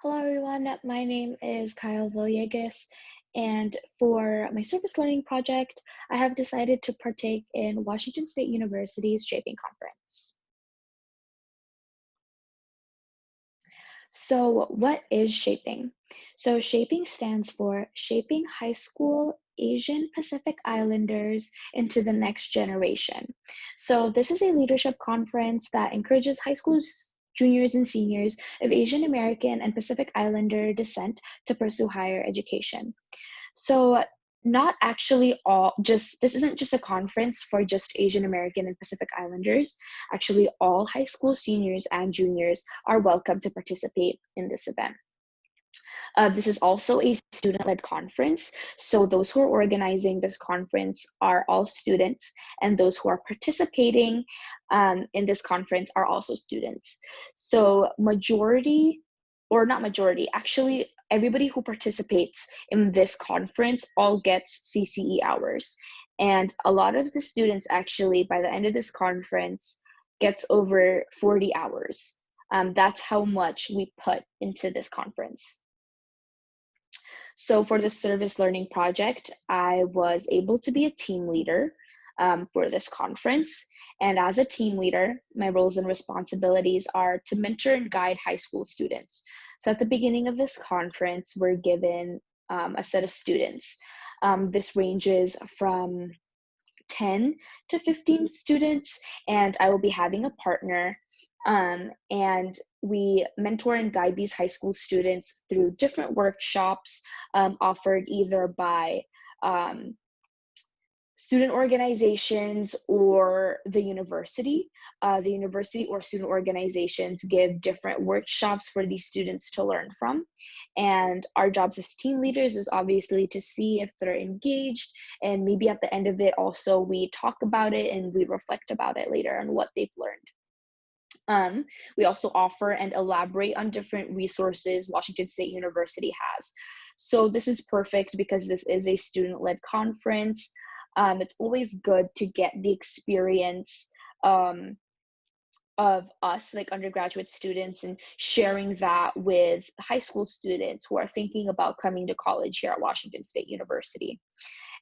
Hello, everyone. My name is Kyle Villegas, and for my service learning project, I have decided to partake in Washington State University's Shaping Conference. So, what is Shaping? So, Shaping stands for Shaping High School Asian Pacific Islanders into the Next Generation. So, this is a leadership conference that encourages high school juniors and seniors of Asian American and Pacific Islander descent to pursue higher education. So, not actually all, just this isn't just a conference for just Asian American and Pacific Islanders. Actually, all high school seniors and juniors are welcome to participate in this event. This is also a student-led conference, so those who are organizing this conference are all students, and those who are participating in this conference are also students. So majority, or not majority, actually everybody who participates in this conference all gets CCE hours. And a lot of the students actually, by the end of this conference, gets over 40 hours. That's how much we put into this conference. So for the service learning project, I was able to be a team leader for this conference. And as a team leader, my roles and responsibilities are to mentor and guide high school students. So at the beginning of this conference, we're given a set of students. This ranges from 10 to 15 students, and I will be having a partner. And we mentor and guide these high school students through different workshops offered either by student organizations or the university. The university or student organizations give different workshops for these students to learn from. And our jobs as team leaders is obviously to see if they're engaged, and maybe at the end of it also we talk about it and we reflect about it later on what they've learned. We also offer and elaborate on different resources Washington State University has. So this is perfect because this is a student-led conference. It's always good to get the experience of us, like undergraduate students, and sharing that with high school students who are thinking about coming to college here at Washington State University,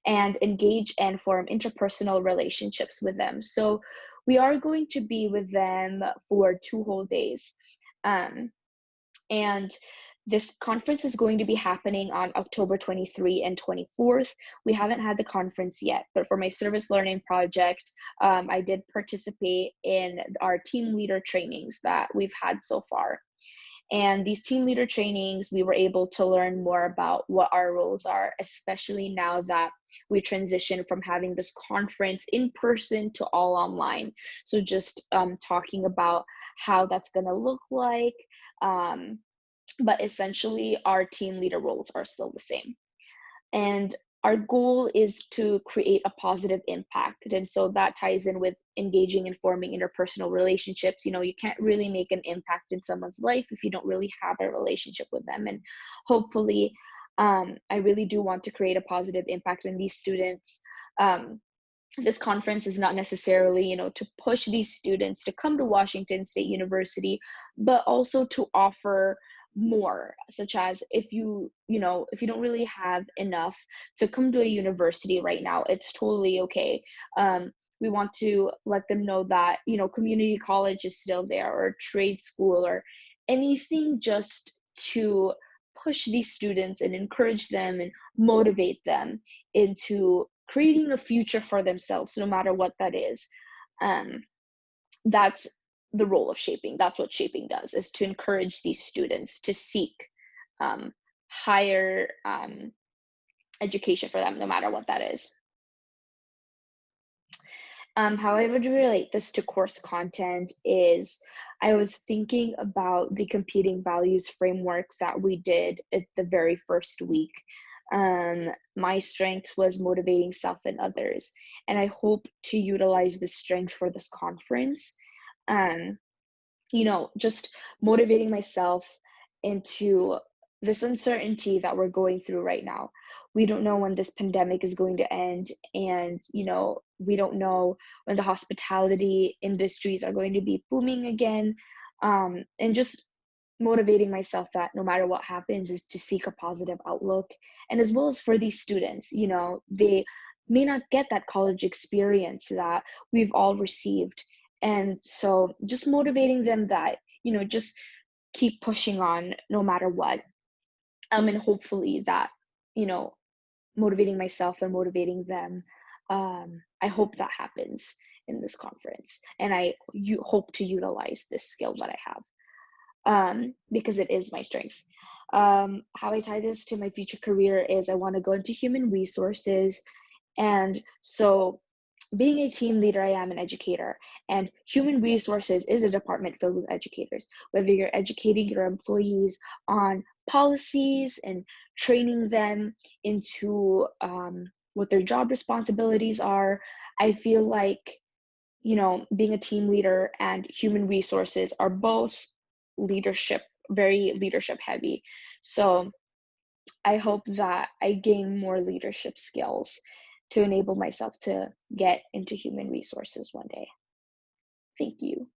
and engage and form interpersonal relationships with them. So we are going to be with them for 2 whole days. And this conference is going to be happening on October 23 and 24th. We haven't had the conference yet, but for my service learning project, I did participate in our team leader trainings that we've had so far. And these team leader trainings, we were able to learn more about what our roles are, especially now that we transition from having this conference in person to all online. So just talking about how that's going to look like. But essentially, our team leader roles are still the same. And our goal is to create a positive impact. And so that ties in with engaging and forming interpersonal relationships. You know, you can't really make an impact in someone's life if you don't really have a relationship with them. And hopefully, I really do want to create a positive impact in these students. This conference is not necessarily, you know, to push these students to come to Washington State University, but also to offer more, such as if you don't really have enough to come to a university right now, it's totally okay. We want to let them know that, you know, community college is still there, or trade school, or anything, just to push these students and encourage them and motivate them into creating a future for themselves, no matter what that is. That's the role of shaping. That's what shaping does, is to encourage these students to seek higher education for them, no matter what that is. How I would relate this to course content is, I was thinking about the competing values framework that we did at the very first week. My strength was motivating self and others, and I hope to utilize this strength for this conference. You know, just motivating myself into this uncertainty that we're going through right now. We don't know when this pandemic is going to end, and, you know, we don't know when the hospitality industries are going to be booming again. And just motivating myself that no matter what happens is to seek a positive outlook. And as well as for these students, they may not get that college experience that we've all received. And so just motivating them that, just keep pushing on no matter what. And hopefully that, you know, motivating myself and motivating them, I hope that happens in this conference. And hope to utilize this skill that I have, because it is my strength. How I tie this to my future career is I want to go into human resources. And so, being a team leader, I am an educator, and human resources is a department filled with educators. Whether you're educating your employees on policies and training them into what their job responsibilities are, I feel like, being a team leader and human resources are both very leadership heavy. So I hope that I gain more leadership skills to enable myself to get into human resources one day. Thank you.